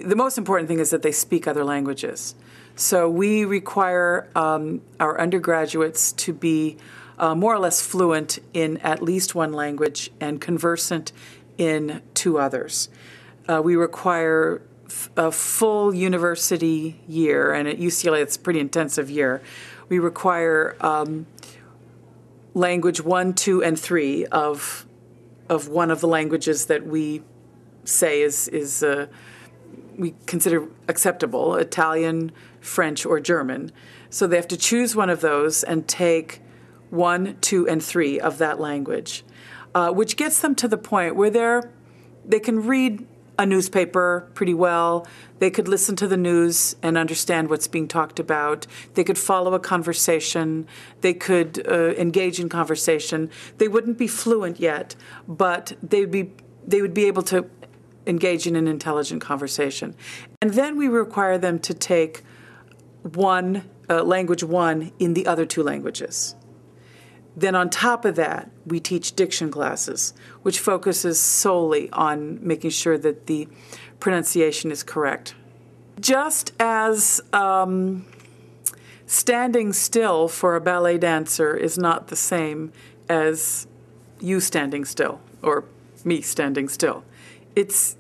the most important thing is that they speak other languages. So we require our undergraduates to be more or less fluent in at least one language and conversant in two others. We require a full university year, and at UCLA it's a pretty intensive year. We require language 1, 2, and 3 of one of the languages that we say is we consider acceptable, Italian, French, or German. So they have to choose one of those and take 1, 2, and 3 of that language, which gets them to the point where they can read a newspaper pretty well. They could listen to the news and understand what's being talked about. They could follow a conversation. They could engage in conversation. They wouldn't be fluent yet, but they would be able to engage in an intelligent conversation. And then we require them to take language 1 in the other 2 languages. Then on top of that, we teach diction classes, which focuses solely on making sure that the pronunciation is correct. Just as standing still for a ballet dancer is not the same as you standing still or me standing still.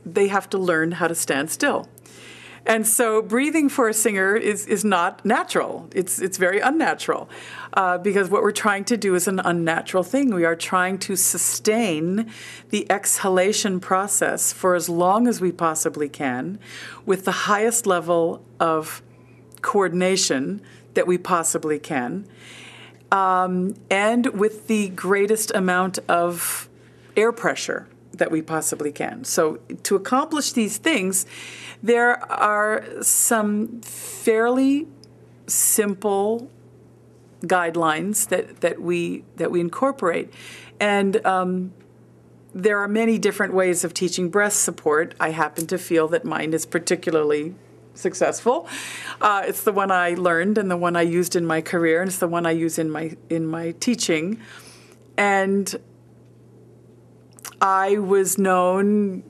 They have to learn how to stand still. And so breathing for a singer is not natural. It's very unnatural because what we're trying to do is an unnatural thing. We are trying to sustain the exhalation process for as long as we possibly can with the highest level of coordination that we possibly can and with the greatest amount of air pressure that we possibly can. So to accomplish these things, there are some fairly simple guidelines that we incorporate. And there are many different ways of teaching breath support. I happen to feel that mine is particularly successful. It's the one I learned and the one I used in my career, and it's the one I use in my teaching. And I was known,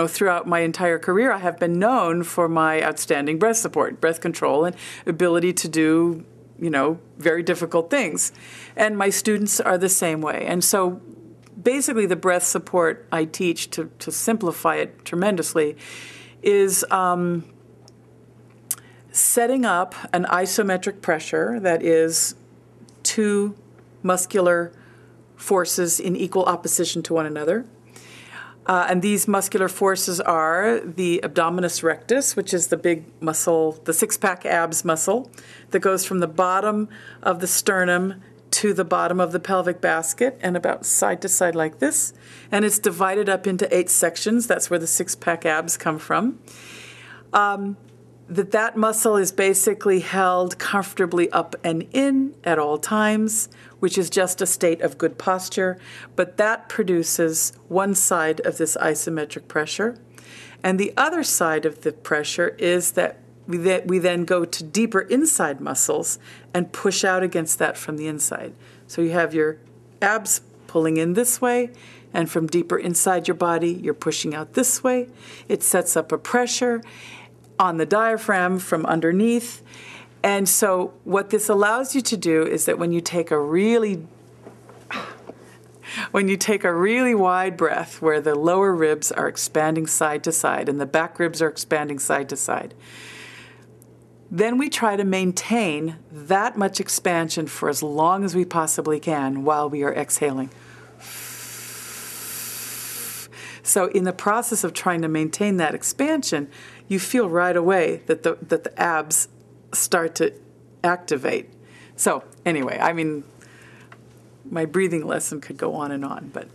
throughout my entire career, I have been known for my outstanding breath support, breath control, and ability to do, very difficult things. And my students are the same way. And so basically the breath support I teach, to simplify it tremendously, is setting up an isometric pressure that is 2 muscular forces in equal opposition to one another. And these muscular forces are the Abdominis Rectus, which is the big muscle, the six-pack abs muscle that goes from the bottom of the sternum to the bottom of the pelvic basket and about side to side like this. And it's divided up into 8 sections. That's where the six-pack abs come from. That muscle is basically held comfortably up and in at all times, which is just a state of good posture, but that produces one side of this isometric pressure. And the other side of the pressure is that we then go to deeper inside muscles and push out against that from the inside. So you have your abs pulling in this way, and from deeper inside your body, you're pushing out this way. It sets up a pressure on the diaphragm from underneath. And so what this allows you to do is that when you take a really wide breath where the lower ribs are expanding side to side and the back ribs are expanding side to side, then we try to maintain that much expansion for as long as we possibly can while we are exhaling. So in the process of trying to maintain that expansion, you feel right away that the abs start to activate. So anyway, my breathing lesson could go on and on, but